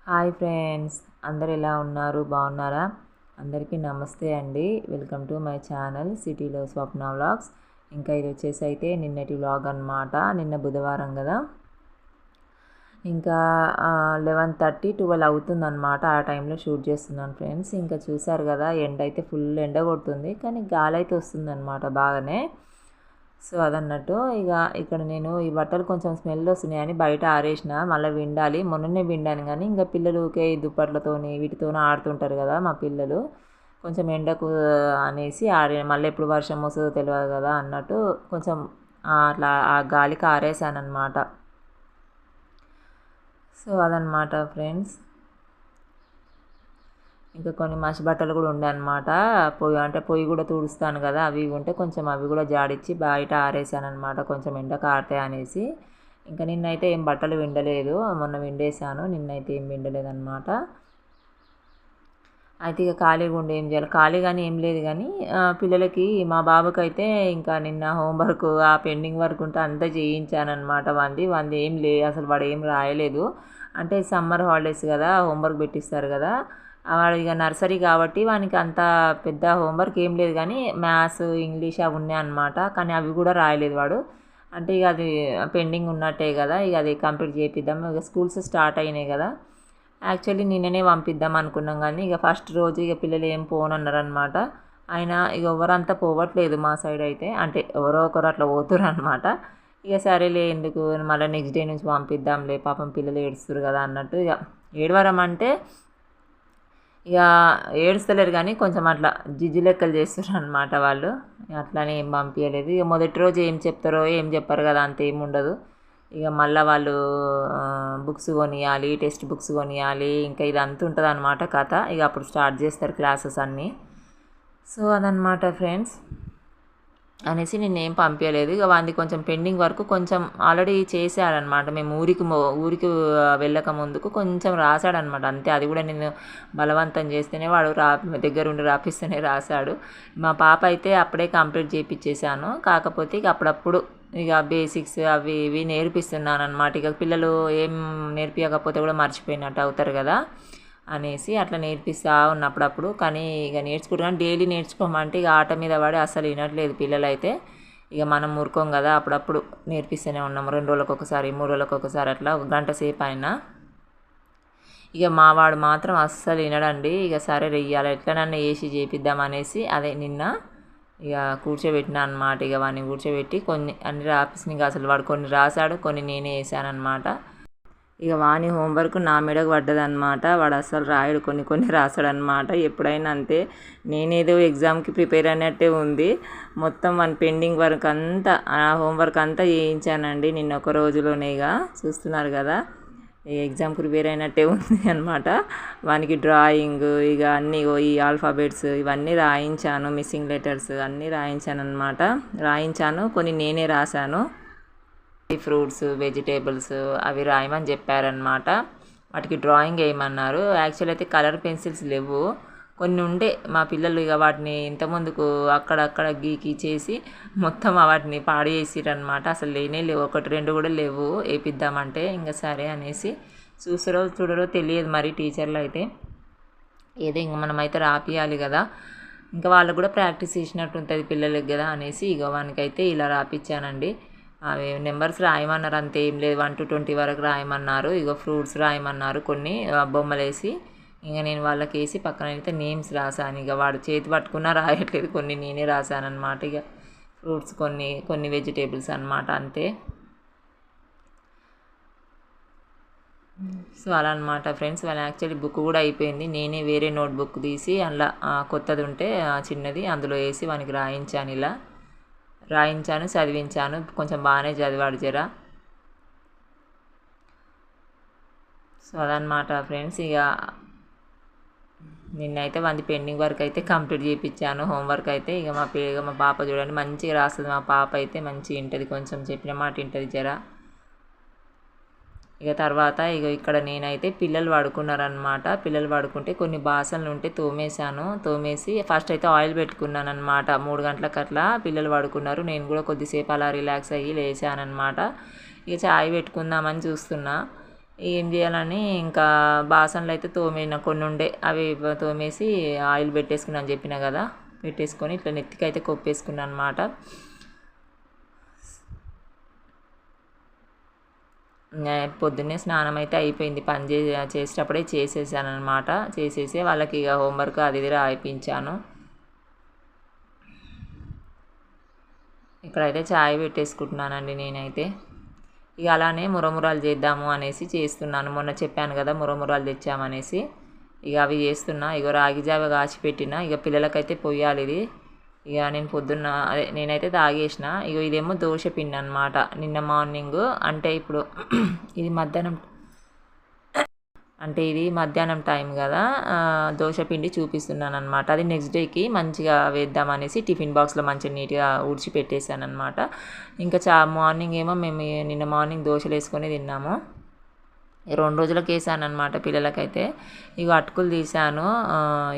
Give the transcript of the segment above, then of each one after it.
Hi friends, అందరు ఎలా ఉన్నారు? బాగున్నారా? అందరికీ నమస్తే అండి. వెల్కమ్ టు మై ఛానల్ సిటీలో స్వప్న వ్లాగ్స్. ఇంకా ఇది వచ్చేసి అయితే నిన్నటి వ్లాగ్ అనమాట. నిన్న బుధవారం కదా, ఇంకా 11:30 12 అవుతుందన్నమాట. ఆ టైంలో షూట్ చేస్తున్నాను ఫ్రెండ్స్. ఇంకా చూసారు కదా, ఎండ అయితే ఫుల్ ఎండ కొడుతుంది, కానీ గాలి అయితే వస్తుందన్నమాట బాగానే. సో అదన్నట్టు ఇక ఇక్కడ నేను ఈ బట్టలు కొంచెం స్మెల్ వస్తున్నాయని బయట ఆరేసిన, మళ్ళీ విండాలి. మొన్ననే విండాను, కానీ ఇంకా పిల్లలు ఊకే ఈ దుప్పట్లతోని వీటితోనే ఆడుతుంటారు కదా మా పిల్లలు. కొంచెం ఎండకు అనేసి మళ్ళీ ఎప్పుడు వర్షం వస్తుందో తెలియదు కదా అన్నట్టు కొంచెం అట్లా ఆ గాలికి ఆరేసాను అనమాట. సో అదనమాట ఫ్రెండ్స్. ఇంకా కొన్ని మసి బట్టలు కూడా ఉండే అనమాట. పొయ్యి కూడా తుడుస్తాను కదా, అవి ఉంటే కొంచెం అవి కూడా జాడిచ్చి బయట ఆరేసాను అనమాట, కొంచెం ఎండకు ఆరుతాయి అనేసి. ఇంకా నిన్నైతే ఏం బట్టలు విండలేదు, మొన్న విండేసాను, నిన్నైతే ఏం విండలేదు అనమాట. అయితే ఇక ఖాళీగా ఉండి ఏం చేయాలి, ఖాళీగానే ఏం లేదు, కానీ పిల్లలకి మా బాబుకి అయితే ఇంకా నిన్న హోంవర్క్ ఆ పెండింగ్ వర్క్ ఉంటే అంతా చేయించానమాట. వంది ఏం అసలు వాడు ఏం రాయలేదు. అంటే సమ్మర్ హాలిడేస్ కదా, హోంవర్క్ పెట్టిస్తారు కదా. వాడు ఇక నర్సరీ కాబట్టి వానికి అంత పెద్ద హోంవర్క్ ఏం లేదు, కానీ మ్యాథ్స్ ఇంగ్లీష్ అవి ఉన్నాయి అనమాట. కానీ అవి కూడా రాయలేదు వాడు. అంటే ఇక అది పెండింగ్ ఉన్నట్టే కదా, ఇక అది కంప్లీట్ చేపిద్దాం. ఇక స్కూల్స్ స్టార్ట్ అయినాయి కదా. యాక్చువల్లీ నిన్ననే పంపిద్దాం అనుకున్నాం, కానీ ఇక ఫస్ట్ రోజు ఇక పిల్లలు ఏం పోనన్నారనమాట. అయినా ఇక ఎవరంతా పోవట్లేదు మా సైడ్ అయితే, అంటే ఎవరో ఒకరు అట్లా పోతురు అనమాట. ఇక సరేలే ఎందుకు, మళ్ళీ నెక్స్ట్ డే నుంచి పంపిద్దాంలే, పాపం పిల్లలు ఏడుస్తారు కదా అన్నట్టు. ఇక ఏడవరం అంటే ఇక ఏడుస్తలేరు, కానీ కొంచెం అట్లా జిజ్జు లెక్కలు చేస్తారు అనమాట వాళ్ళు. అట్లానే ఏం పంపించలేదు. ఇక మొదటి రోజు ఏం చెప్తారో ఏం చెప్పారు కదా, అంత ఏం ఉండదు. ఇక మళ్ళీ వాళ్ళు బుక్స్ కొనియాలి, టెక్స్ట్ బుక్స్ కొనియాలి, ఇంకా ఇది అంత ఉంటుంది అనమాట కథ. ఇక అప్పుడు స్టార్ట్ చేస్తారు క్లాసెస్ అన్నీ. సో అదనమాట ఫ్రెండ్స్. అనేసి నేనేం పంపించలేదు. ఇక వాంది కొంచెం పెండింగ్ వరకు కొంచెం ఆల్రెడీ చేశాడనమాట. మేము ఊరికి వెళ్ళక ముందుకు కొంచెం రాశాడనమాట, అంతే. అది కూడా నేను బలవంతం చేస్తేనే వాడు దగ్గరుండి రాపిస్తేనే రాశాడు. మా పాప అయితే అప్పుడే కంప్లీట్ చేయించేసాను. కాకపోతే ఇక అప్పుడప్పుడు ఇక బేసిక్స్ అవి ఇవి నేర్పిస్తున్నాను అనమాట. ఇక పిల్లలు ఏం నేర్పించకపోతే కూడా మర్చిపోయినట్టు అవుతారు కదా అనేసి అట్లా నేర్పిస్తూ ఉన్నప్పుడప్పుడు. కానీ ఇక నేర్చుకుంటారు, కానీ డైలీ నేర్చుకోమంటే ఇక ఆట మీద పడి అసలు వినట్లేదు పిల్లలు అయితే. ఇక మనం ఊరుకోం కదా, అప్పుడప్పుడు నేర్పిస్తూనే ఉన్నాము. 2 రోజులకు ఒకసారి 3 రోజులకు ఒకసారి అట్లా 1 గంట సేపు అయినా. ఇక మావాడు మాత్రం అస్సలు వినడండి. ఇక సరే రెయ్యాలి, ఎట్లనన్నా వేసి చేపిద్దామనేసి అదే నిన్న ఇక కూర్చోబెట్టినా అనమాట. ఇక వాడిని కూర్చోబెట్టి కొన్ని అన్ని రాపిస్తుంది. ఇక అసలు వాడు కొన్ని రాశాడు, కొన్ని నేనే వేసానమాట. ఇక వాని హోంవర్క్ నా మెడకు పడ్డదనమాట. వాడు అసలు రాయడు, కొన్ని కొన్ని రాశాడనమాట. ఎప్పుడైనా అంతే, నేనేదో ఎగ్జామ్కి ప్రిపేర్ అయినట్టే ఉంది. మొత్తం వాని పెండింగ్ వర్క్ అంతా, ఆ హోంవర్క్ అంతా చేయించానండి నిన్న ఒక రోజులోనే. ఇక చూస్తున్నారు కదా, ఈ ఎగ్జామ్కి ప్రిపేర్ అయినట్టే ఉంది అనమాట. వానికి డ్రాయింగ్ ఇక అన్నీ ఈ ఆల్ఫాబెట్స్ ఇవన్నీ రాయించాను, మిస్సింగ్ లెటర్స్ అన్నీ రాయించాను అనమాట. కొన్ని నేనే రాశాను. ఫ్రూట్స్ వెజిటేబుల్స్ అవి రాయమని చెప్పారనమాట. వాటికి డ్రాయింగ్ వేయమన్నారు. యాక్చువల్ అయితే కలర్ పెన్సిల్స్ లేవు, కొన్ని ఉండే. మా పిల్లలు ఇక వాటిని ఇంతకుముందుకు అక్కడక్కడ గీకి చేసి మొత్తం వాటిని పాడు చేసిరనమాట. అసలు లేవు, 1-2 కూడా లేవు వేపిద్దామంటే. ఇంకా సరే అనేసి చూడరో తెలియదు మరి టీచర్లు అయితే. ఏదో ఇంక మనమైతే రాపియాలి కదా, ఇంకా వాళ్ళకు కూడా ప్రాక్టీస్ చేసినట్టు ఉంటుంది పిల్లలకి కదా అనేసి ఇక వానికైతే ఇలా రాపిచ్చానండి. అవి నెంబర్స్ రాయమన్నారు, అంతే ఏం లేదు. 1 to 20 వరకు రాయమన్నారు. ఇక ఫ్రూట్స్ రాయమన్నారు, కొన్ని బొమ్మలు వేసి. ఇంకా నేను వాళ్ళకి వేసి పక్కన అయితే నేమ్స్ రాశాను. ఇక వాడు చేతి పట్టుకున్నా రాయట్లేదు, కొన్ని నేనే రాశాను అనమాట. ఇక ఫ్రూట్స్ కొన్ని వెజిటేబుల్స్ అనమాట, అంతే. సో అలా అనమాట ఫ్రెండ్స్. వాళ్ళ యాక్చువల్లీ బుక్ కూడా అయిపోయింది. నేనే వేరే నోట్బుక్ తీసి అందులో కొత్తది ఉంటే చిన్నది అందులో వేసి వానికి రాయించాను, చదివించాను. కొంచెం బాగానే చదివాడు జర. సో అదనమాట ఫ్రెండ్స్. ఇక నిన్నైతే వాడి పెండింగ్ వర్క్ అయితే కంప్లీట్ చేయించాను, హోంవర్క్ అయితే. ఇక మా పాప చూడండి మంచిగా రాస్తుంది. మా పాప అయితే మంచిగా వింటుంది, కొంచెం చెప్పిన మాట వింటుంది జర. ఇక తర్వాత ఇక్కడ నేనైతే పిల్లలు పడుకున్నారనమాట. పిల్లలు పడుకుంటే కొన్ని బాసనలు ఉంటే తోమేసి ఫస్ట్ అయితే ఆయిల్ పెట్టుకున్నాను అనమాట. 3 గంటలకు అట్లా పిల్లలు పడుకున్నారు. నేను కూడా కొద్దిసేపు అలా రిలాక్స్ అయ్యి లేచానమాట. ఇక చాయ్ పెట్టుకుందామని చూస్తున్నా. ఏం చేయాలని ఇంకా బాసనలు అయితే తోమిన కొన్ని ఉండే అవి తోమేసి ఆయిల్ పెట్టేసుకున్నా అని చెప్పిన కదా, పెట్టేసుకొని ఇట్లా నెత్తికి అయితే కొప్పేసుకున్నాను అనమాట. పొద్దున్నే స్నానం అయితే అయిపోయింది, పని చేసేటప్పుడే చేసేసాను అనమాట. చేసేసి వాళ్ళకి ఇక హోంవర్క్ అది ఇది రాయిపించాను. ఇక్కడైతే చాయ్ పెట్టేసుకుంటున్నానండి నేనైతే. ఇక అలానే మురమురాలు చేద్దాము అనేసి చేస్తున్నాను. మొన్న చెప్పాను కదా మురమురాలు తెచ్చామనేసి, ఇక అవి చేస్తున్నా. ఇక రాగి జావ కాచి పెట్టిన, ఇక పిల్లలకైతే పొయ్యాలి ఇది. ఇక నేను పొద్దున్న అదే నేనైతే తాగేసిన. ఇక ఇదేమో దోశ పిండి అనమాట. నిన్న మార్నింగ్ అంటే ఇప్పుడు ఇది మధ్యాహ్నం టైం కదా, దోశ పిండి చూపిస్తున్నాను అనమాట. అది నెక్స్ట్ డేకి మంచిగా వేద్దామనేసి టిఫిన్ బాక్స్లో మంచిగా నీట్గా ఊడ్చి పెట్టేశాను అనమాట. ఇంకా మార్నింగ్ ఏమో మేము నిన్న మార్నింగ్ దోశలు వేసుకొని తిన్నాము. 2 రోజులకు వేసాను అనమాట పిల్లలకైతే. ఇక అటుకులు తీసాను,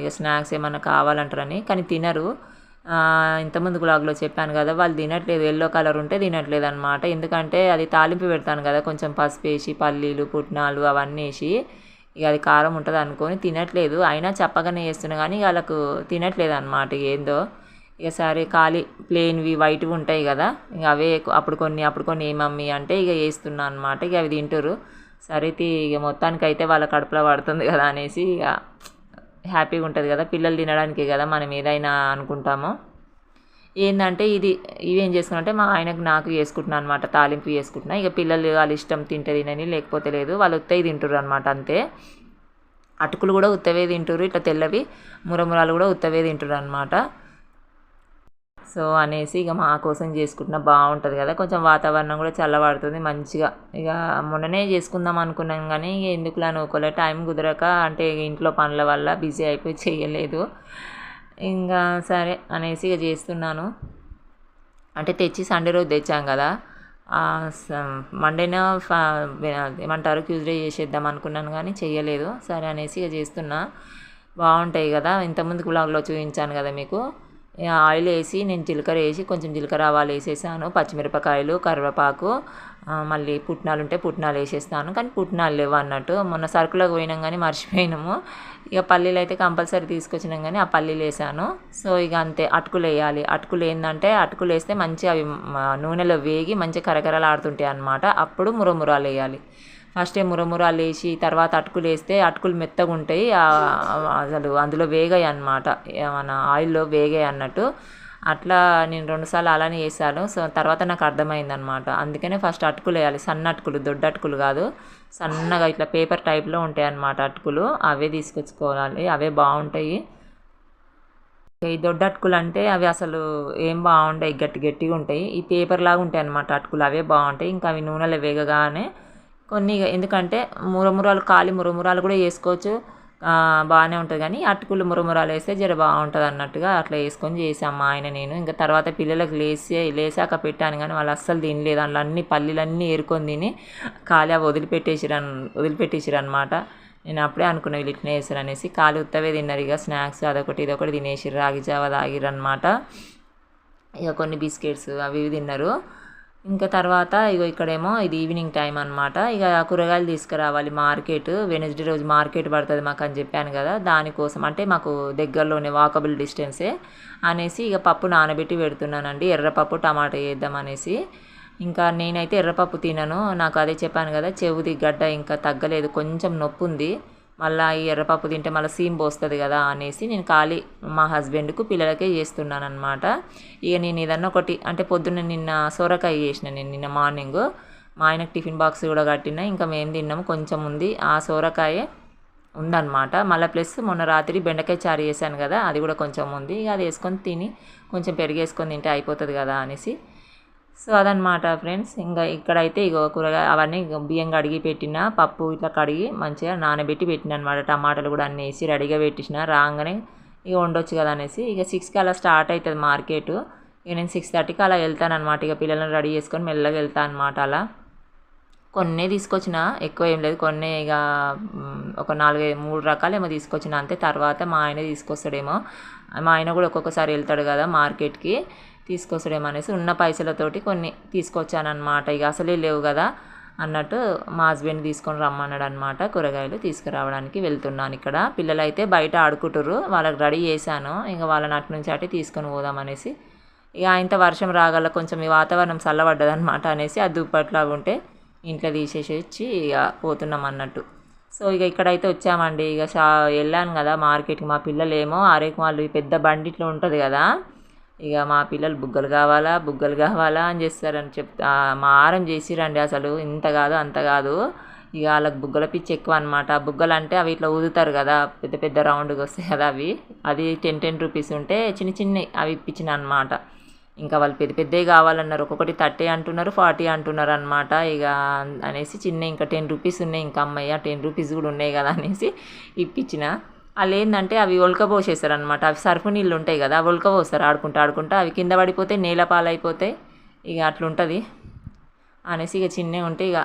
ఇక స్నాక్స్ ఏమన్నా కావాలంటారని, కానీ తినరు. ఇంతకుముందు బ్లాగ్లో చెప్పాను కదా, వాళ్ళు తినట్లేదు. ఎల్లో కలర్ ఉంటే తినట్లేదు అనమాట. ఎందుకంటే అది తాలింపు పెడతాను కదా, కొంచెం పసుపు వేసి పల్లీలు పుట్నాలు అవన్నీ వేసి, ఇక అది కారం ఉంటుంది అనుకొని తినట్లేదు. అయినా చెప్పగానే వేస్తున్నా కానీ వాళ్ళకు తినట్లేదు అనమాట. ఏందో ఇక సరే ఖాళీ ప్లెయిన్వి వైట్వి ఉంటాయి కదా, ఇక అవే అప్పుడు కొన్ని ఏ మమ్మీ అంటే ఇక వేస్తున్నా అనమాట. ఇక అవి తింటారు. సరే ఇక మొత్తానికైతే వాళ్ళ కడుపులో పడుతుంది కదా అనేసి ఇక హ్యాపీగా ఉంటుంది కదా, పిల్లలు తినడానికే కదా మనం ఏదైనా అనుకుంటాము. ఏంటంటే ఇవేం చేసుకున్నానంటే మా ఆయనకు నాకు వేసుకుంటున్నాను అనమాట, తాలింపు వేసుకుంటున్నా. ఇక పిల్లలు వాళ్ళ ఇష్టం తింటే తినని, లేకపోతే లేదు. వాళ్ళు ఉత్తవి తింటారు అనమాట అంతే. అటుకులు కూడా ఉత్తవే తింటారు, ఇట్లా తెల్లవి మురమురాలు కూడా ఉత్తవే తింటారు అనమాట. సో అనేసి ఇక మా కోసం చేసుకుంటున్నా, బాగుంటుంది కదా, కొంచెం వాతావరణం కూడా చల్లబడుతుంది మంచిగా. ఇక మొన్ననే చేసుకుందాం అనుకున్నాం కానీ ఎందుకులా అనుకోలే, టైం కుదరక, అంటే ఇంట్లో పనుల వల్ల బిజీ అయిపోయి చేయలేదు. ఇంకా సరే అనేసి ఇక చేస్తున్నాను. అంటే తెచ్చి సండే రోజు తెచ్చాం కదా, మండేనా ఏమంటారు ట్యూస్డే చేసేద్దాం అనుకున్నాను కానీ చేయలేదు. సరే అనేసి ఇక చేస్తున్నా. బాగుంటాయి కదా, ఇంతకుముందు బ్లాగ్లో చూపించాను కదా మీకు. ఆయిల్ వేసి నేను జీలకర్ర వేసి కొంచెం జీలకర్ర ఆవాలు వేసేసాను, పచ్చిమిరపకాయలు కరివేపాకు, మళ్ళీ పుట్నాలు ఉంటే పుట్నాలు వేసేస్తాను. కానీ పుట్నాలు లేవు అన్నట్టు, మొన్న సరుకులకు పోయినాం కానీ మర్చిపోయినాము. ఇక పల్లీలు అయితే కంపల్సరీ తీసుకొచ్చినాం కానీ ఆ పల్లీలు వేసాను. సో ఇక అంతే. అటుకులు వేయాలి. అటుకులు ఏంటంటే అటుకులు వేస్తే మంచిగా అవి నూనెలో వేగి మంచిగా కరకరలాడుతుంటాయి అన్నమాట. అప్పుడు మురమురాలు వేయాలి. ఫస్ట్ మురమురాలు వేసి తర్వాత అటుకులు వేస్తే అటుకులు మెత్తగా ఉంటాయి, అసలు అందులో వేగాయి అన్నమాట, మన ఆయిల్లో వేగాయి అన్నట్టు. అట్లా నేను 2 సార్లు అలానే వేసాను. సో తర్వాత నాకు అర్థమైందనమాట. అందుకనే ఫస్ట్ అటుకులు వేయాలి, సన్న అటుకులు, దొడ్డ అటుకులు కాదు, సన్నగా ఇట్లా పేపర్ టైప్లో ఉంటాయి అన్నమాట అటుకులు. అవే తీసుకొచ్చుకోవాలి, అవే బాగుంటాయి. ఈ దొడ్డ అటుకులు అంటే అవి అసలు ఏం బాగుంటాయి, గట్టిగా ఉంటాయి. ఈ పేపర్ లాగా ఉంటాయి అన్నమాట అటుకులు, అవే బాగుంటాయి. ఇంకా అవి నూనెలో వేగగానే కొన్ని, ఎందుకంటే ఖాళీ మురమురాలు కూడా వేసుకోవచ్చు, బాగానే ఉంటుంది. కానీ అటుకులు మురమురాలు వేస్తే జర బాగుంటుంది అన్నట్టుగా అట్లా వేసుకొని చేసాం మా ఆయన నేను. ఇంకా తర్వాత పిల్లలకు లేసాక పెట్టాను కానీ వాళ్ళు అస్సలు తినలేదు. అందులో అన్ని పల్లీలన్నీ ఏరుకొని తిని ఖాళీ అవి వదిలిపెట్టేసిరు అనమాట. నేను అప్పుడే అనుకున్నా వీళ్ళు ఇట్లా వేసారు అనేసి. ఖాళీ ఉత్తవే తిన్నారు. ఇక స్నాక్స్ అదొకటి ఇదొకటి తినేసిరు, రాగి జావ తాగిరు అనమాట. ఇక కొన్ని బిస్కెట్స్ అవి ఇవి తిన్నారు. ఇంకా తర్వాత ఇక్కడేమో ఇది ఈవినింగ్ టైం అనమాట. ఇక కూరగాయలు తీసుకురావాలి మార్కెట్. వెనస్డే రోజు మార్కెట్ పడుతుంది మాకు అని చెప్పాను కదా, దానికోసం అంటే మాకు దగ్గరలోనే వాకబుల్ డిస్టెన్సే అనేసి ఇక పప్పు నానబెట్టి పెడుతున్నానండి. ఎర్రపప్పు టమాటా వేద్దాం అనేసి. ఇంకా నేనైతే ఎర్రపప్పు తినను, నాకు అదే చెప్పాను కదా, చెవుది గడ్డ ఇంకా తగ్గలేదు, కొంచెం నొప్పి ఉంది. మళ్ళీ ఈ ఎర్రపప్పు తింటే మళ్ళీ సీమ్ పోస్తుంది కదా అనేసి నేను ఖాళీ మా హస్బెండ్కు పిల్లలకే చేస్తున్నాను అనమాట. ఇక నేను ఏదన్నా ఒకటి అంటే పొద్దున్న నిన్న సొరకాయ చేసిన, నేను నిన్న మార్నింగ్ మా ఆయనకు టిఫిన్ బాక్స్ కూడా కట్టిన, ఇంకా మేము తిన్నాము, కొంచెం ఉంది ఆ సొరకాయ ఉందన్నమాట. మళ్ళీ ప్లస్ మొన్న రాత్రి బెండకాయ చారు చేశాను కదా, అది కూడా కొంచెం ఉంది. ఇక అది వేసుకొని తిని కొంచెం పెరిగేసుకొని తింటే అయిపోతుంది కదా అనేసి. సో అదనమాట ఫ్రెండ్స్. ఇంకా ఇక్కడైతే కూరగాయ అవన్నీ బియ్యం కడిగి పెట్టిన, పప్పు ఇట్లా కడిగి మంచిగా నానబెట్టి పెట్టిన అనమాట. టమాటాలు కూడా అన్నీ వేసి రెడీగా పెట్టిన, రాగానే ఇక వండొచ్చు కదా అనేసి. ఇక 6కి అలా స్టార్ట్ అవుతుంది మార్కెట్. ఇక నేను 6:30కి అలా వెళ్తాను అనమాట. ఇక పిల్లలను రెడీ చేసుకొని మెల్లగా వెళ్తాను అనమాట. అలా కొన్నే తీసుకొచ్చిన, ఎక్కువ ఏం లేదు, కొన్నే. ఇక ఒక 3 రకాలు ఏమో తీసుకొచ్చిన అంతే. తర్వాత మా ఆయన తీసుకొస్తాడేమో, మా ఆయన కూడా ఒక్కొక్కసారి వెళ్తాడు కదా మార్కెట్కి, తీసుకొస్తాడేమో అనేసి ఉన్న పైసలతోటి కొన్ని తీసుకొచ్చానమాట. ఇక అసలే లేవు కదా అన్నట్టు మా హస్బెండ్ తీసుకొని రమ్మన్నాడు అనమాట. కూరగాయలు తీసుకురావడానికి వెళ్తున్నాను. ఇక్కడ పిల్లలు అయితే బయట ఆడుకుంటారు, వాళ్ళకి రెడీ చేశాను. ఇంకా వాళ్ళని అటు నుంచి అటు తీసుకొని పోదామనేసి ఇక ఇంత వర్షం రాగల కొంచెం ఈ వాతావరణం చల్లబడ్డదనమాట అనేసి ఆ దుప్పట్లాగా ఉంటే ఇంట్లో తీసేసి వచ్చి ఇక పోతున్నాం అన్నట్టు. సో ఇక ఇక్కడైతే వచ్చామండి. ఇక వెళ్ళాను కదా మార్కెట్కి. మా పిల్లలు ఏమో అరేకు వాళ్ళు పెద్ద బండిట్లో ఉంటుంది కదా, ఇక మా పిల్లలు బుగ్గలు కావాలా బుగ్గలు కావాలా అని చేస్తారని మారం చేసిరండి. అసలు ఇంత కాదు అంత కాదు, ఇక వాళ్ళకి బుగ్గల పిచ్చి ఎక్కువ అనమాట. బుగ్గలు అంటే అవి ఇట్లా ఊదుతారు కదా, పెద్ద పెద్ద రౌండ్గా వస్తాయి కదా అవి, అది 10 రూపీస్ ఉంటే చిన్న చిన్నవి అవి ఇప్పించిన అనమాట. ఇంకా వాళ్ళు పెద్ద పెద్దవి కావాలన్నారు. ఒక్కొక్కటి 30 అంటున్నారు, 40 అంటున్నారు అనమాట. ఇక అనేసి చిన్న ఇంకా 10 రూపీస్ ఉన్నాయి, ఇంకా అమ్మయ్య 10 రూపీస్ కూడా ఉన్నాయి కదా అనేసి ఇప్పించిన. వాళ్ళు ఏంటంటే అవి ఒలకపోసేస్తారు అనమాట. అవి సర్ఫ్ నీళ్ళు ఉంటాయి కదా, అవి ఒలకపోస్తారు ఆడుకుంటా అవి కింద పడిపోతే నేల పాలైపోతాయి. ఇక అట్లుంటుంది అనేసి ఇక చిన్నవి ఉంటే ఇక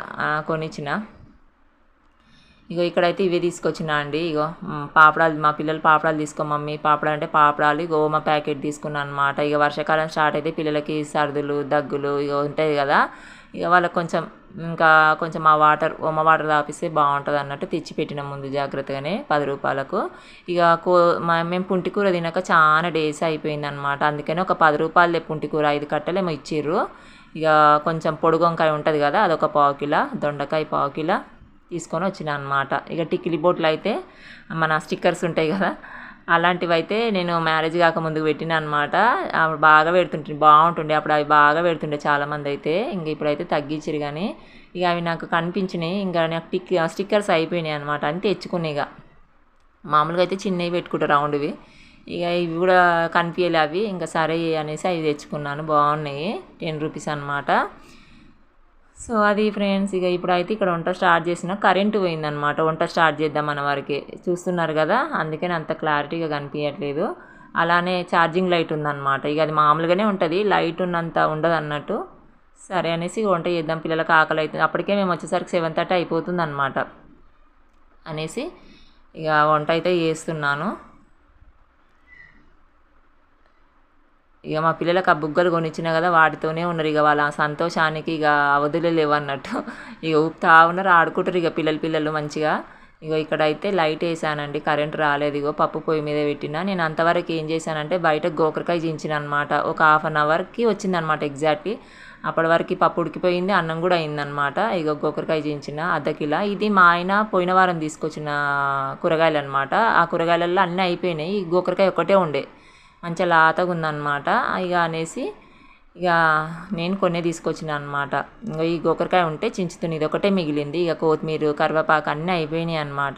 కొనిచ్చిన. ఇగో ఇక్కడైతే ఇవే తీసుకొచ్చినా అండి. ఇగో పాపడాలు, మా పిల్లలు పాపడాలు తీసుకో మమ్మీ, పాపడాలు అంటే పాపడాలు ఇగో ఓమ ప్యాకెట్ తీసుకున్నాను అనమాట. ఇక వర్షాకాలం స్టార్ట్ అయితే పిల్లలకి సర్దులు దగ్గులు ఇక ఉంటాయి కదా, ఇక వాళ్ళకి కొంచెం ఆ ఓమ వాటర్ తాపిస్తే బాగుంటుంది అన్నట్టు తెచ్చిపెట్టిన ముందు జాగ్రత్తగానే 10 రూపాయలకు. ఇక మేము పుంటికూర తినక చాలా డేస్ అయిపోయింది అనమాట. అందుకని ఒక 10 రూపాయలే పుంటికూర 5 కట్టలేమో ఇచ్చిర్రు. ఇక కొంచెం పొడుగు వంకాయ ఉంటుంది కదా, అదొక 1/4 కిలో, దొండకాయ 1/4 కిలో తీసుకొని వచ్చిన అనమాట. ఇక టిక్కిలి బోట్లు అయితే మన స్టిక్కర్స్ ఉంటాయి కదా, అలాంటివి అయితే నేను మ్యారేజ్ కాకముందుకు పెట్టిన అనమాట. అప్పుడు బాగా పెడుతుంటే బాగుంటుండే, అప్పుడు అవి బాగా పెడుతుండే చాలామంది అయితే. ఇంక ఇప్పుడైతే తగ్గించారు కానీ ఇక అవి నాకు కనిపించినాయి. ఇంకా నాకు స్టిక్కర్స్ అయిపోయినాయి అనమాట అని తెచ్చుకున్నాయి. ఇక మామూలుగా అయితే చిన్నవి పెట్టుకుంటారు రౌండ్వి, ఇక ఇవి కూడా కనిపించలే అవి. ఇంకా సరే అనేసి అవి తెచ్చుకున్నాను, బాగున్నాయి 10 రూపీస్ అనమాట. సో అది ఫ్రెండ్స్. ఇక ఇప్పుడైతే ఇక్కడ వంట స్టార్ట్ చేసిన కరెంటు పోయిందనమాట. వంట స్టార్ట్ చేద్దాం మన వరకే చూస్తున్నారు కదా, అందుకని అంత క్లారిటీగా కనిపించట్లేదు. అలానే ఛార్జింగ్ లైట్ ఉందన్నమాట. ఇక అది మామూలుగానే ఉంటుంది, లైట్ ఉన్నంత ఉండదు అన్నట్టు. సరే అనేసి వంట చేద్దాం, పిల్లలకు ఆకలి అవుతుంది. అప్పటికే మేము వచ్చేసరికి 7:30 అయిపోతుంది అనమాట అనేసి ఇక వంట అయితే చేస్తున్నాను. ఇక మా పిల్లలకు ఆ బుగ్గలు కొనిచ్చిన కదా, వాటితోనే ఉన్నారు. ఇక వాళ్ళ సంతోషానికి ఇక అవధులు లేవన్నట్టు ఇక ఊపుతా ఉన్నారు, ఆడుకుంటారు ఇక పిల్లలు మంచిగా. ఇగో ఇక్కడైతే లైట్ వేసానండి, కరెంట్ రాలేదు. ఇగో పప్పు పొయ్యి మీద పెట్టిన. నేను అంతవరకు ఏం చేశానంటే బయట గోకరకాయ చించిన అనమాట. ఒక 1/2 అవర్కి వచ్చిందనమాట ఎగ్జాక్ట్లీ. అప్పటి వరకు పప్పు ఉడికిపోయింది, అన్నం కూడా అయిందనమాట. ఇక గోకరకాయ చించిన 1/2 కిలో. ఇది మా ఆయన పోయిన వారం తీసుకొచ్చిన కూరగాయలు అనమాట. ఆ కూరగాయలలో అన్నీ అయిపోయినాయి, ఈ గోకరకాయ ఒకటే ఉండే మంచిగా లాతగా ఉందన్నమాట. ఇక అనేసి ఇక నేను కొన్ని తీసుకొచ్చిన అనమాట. ఇంకా ఈ గోకరకాయ ఉంటే చించుతుంది, ఇది ఒకటే మిగిలింది. ఇక కొత్తిమీర కరివేపాకు అన్నీ అయిపోయినాయి అనమాట.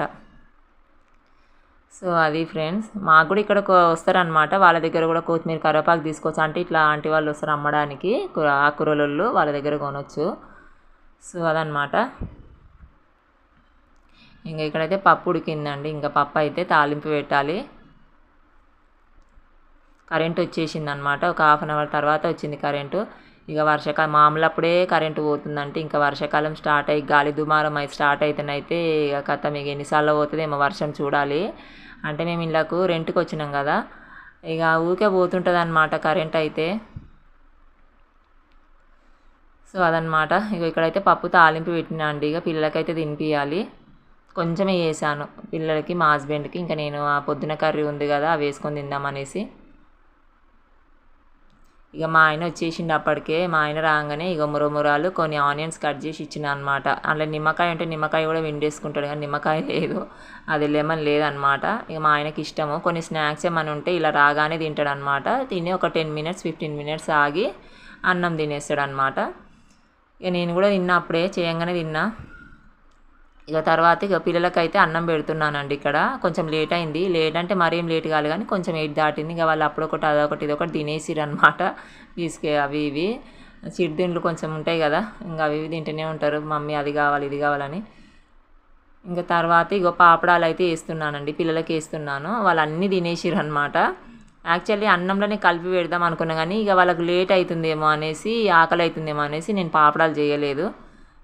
సో అది ఫ్రెండ్స్. మాకు కూడా ఇక్కడ వస్తారనమాట, వాళ్ళ దగ్గర కూడా కొత్తిమీర కరివేపాకు తీసుకోవచ్చు. అంటే ఇట్లా ఆంటీ వాళ్ళు వస్తారు అమ్మడానికి, ఆకుకూరలు వాళ్ళ దగ్గర కొనవచ్చు. సో అదనమాట. ఇంకా ఇక్కడైతే పప్పు ఉడికిందండి. ఇంకా పప్పు అయితే తాలింపు పెట్టాలి. కరెంట్ వచ్చేసింది అనమాట. ఒక 1/2 అవర్ తర్వాత వచ్చింది కరెంటు. ఇక వర్షాకాలం మామూలు అప్పుడే కరెంటు పోతుందంటే ఇంకా వర్షాకాలం స్టార్ట్ అయ్యి గాలి దుమారం అయితే స్టార్ట్ అయితేనైతే ఇక కథ మీకు ఎన్నిసార్లు పోతుందేమో వర్షం చూడాలి. అంటే మేము ఇళ్ళకు రెంట్కి వచ్చినాం కదా, ఇక ఊరికే పోతుంటుంది అనమాట కరెంట్ అయితే. సో అదనమాట. ఇక ఇక్కడైతే పప్పు తాలింపు పెట్టినా అండి. ఇక పిల్లలకైతే తినిపించాలి, కొంచెమే వేసాను పిల్లలకి మా హస్బెండ్కి. ఇంకా నేను ఆ పొద్దున కర్రీ ఉంది కదా అవి వేసుకొని తిందామనేసి. ఇక మా ఆయన వచ్చేసిండు అప్పటికే. మా ఆయన రాగానే ఇక మురమురాలు కొన్ని ఆనియన్స్ కట్ చేసి ఇచ్చిన అనమాట. అందులో నిమ్మకాయ ఉంటే నిమ్మకాయ కూడా విండేసుకుంటాడు, కానీ నిమ్మకాయ లేదు, అది లెమన్ లేదనమాట. ఇక మా ఆయనకి ఇష్టము కొన్ని స్నాక్స్ ఏమైనా ఉంటే ఇలా రాగానే తింటాడు అనమాట. తిని ఒక 10 మినిట్స్ 15 మినిట్స్ ఆగి అన్నం తినేస్తాడు అనమాట. ఇక నేను కూడా తిన్నా, అప్పుడే చేయంగానే తిన్నా. ఇక తర్వాత ఇక పిల్లలకైతే అన్నం పెడుతున్నానండి. ఇక్కడ కొంచెం లేట్ అయింది, లేట్ అంటే మరేం లేట్ కాదు కానీ కొంచెం 8 దాటింది. ఇక వాళ్ళు అప్పుడొకటి అదొకటి ఇదొకటి తినేసిరు అనమాట. అవి ఇవి చిరుతిండ్లు కొంచెం ఉంటాయి కదా, ఇంకా అవి ఇవి తింటూనే ఉంటారు, మమ్మీ అది కావాలి ఇది కావాలని. ఇంకా తర్వాత ఇక పాపడాలు అయితే వేస్తున్నానండి, పిల్లలకి వేస్తున్నాను. వాళ్ళు అన్నీ తినేసిరు అనమాట. యాక్చువల్లీ అన్నంలోనే కలిపి పెడదాం అనుకున్నా కానీ ఇక వాళ్ళకి లేట్ అవుతుందేమో అనేసి, ఆకలి అవుతుందేమో అనేసి నేను పాపడాలు చేయలేదు.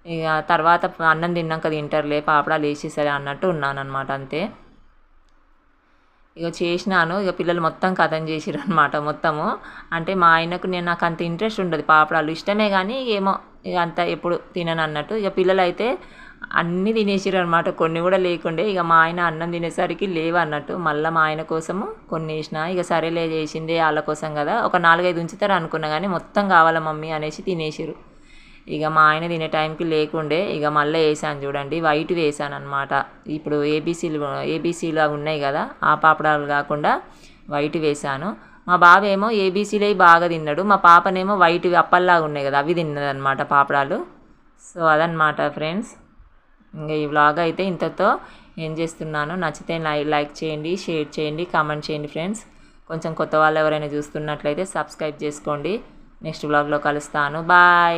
ఇక తర్వాత అన్నం తిన్నాక తింటారులే, పాపడాలు వేసేసరి అన్నట్టు ఉన్నాను అనమాట అంతే. ఇక చేసినాను. ఇక పిల్లలు మొత్తం ఖతం చేసిర్రు అనమాట మొత్తము. అంటే మా ఆయనకు నాకు అంత ఇంట్రెస్ట్ ఉండదు, పాపడాలు ఇష్టమే కానీ ఏమో ఇక అంత ఎప్పుడు తినను అన్నట్టు. ఇక పిల్లలైతే అన్నీ తినేసిర్రు అనమాట, కొన్ని కూడా లేకుండే. ఇక మా ఆయన అన్నం తినేసరికి లేవన్నట్టు, మళ్ళీ మా ఆయన కోసము కొన్ని వేసిన. ఇక సరేలే చేసిందే వాళ్ళ కోసం కదా, ఒక 4-5 ఉంచుతారు అనుకున్నా కానీ మొత్తం కావాలా మమ్మీ అనేసి తినేసిర్రు. ఇక మా ఆయన తినే టైంకి లేకుండే, ఇక మళ్ళీ వేసాను చూడండి, వైట్ వేసాను అనమాట. ఇప్పుడు ఏబీసీలు అవి ఉన్నాయి కదా, ఆ పాపడాలు కాకుండా వైట్ వేసాను. మా బాబు ఏమో ఏబీసీలు బాగా తిన్నాడు, మా పాపనేమో వైట్ అప్పల్లాగా ఉన్నాయి కదా అవి తిన్నదనమాట పాపడాలు. సో అదనమాట ఫ్రెండ్స్. ఇంకా ఈ వ్లాగ్ అయితే ఇంతతో ఏం చేస్తున్నాను. నచ్చితే లైక్ చేయండి, షేర్ చేయండి, కామెంట్ చేయండి ఫ్రెండ్స్. కొంచెం కొత్త వాళ్ళు ఎవరైనా చూస్తున్నట్లయితే సబ్స్క్రైబ్ చేసుకోండి. నెక్స్ట్ వ్లాగ్లో కలుస్తాను. బాయ్.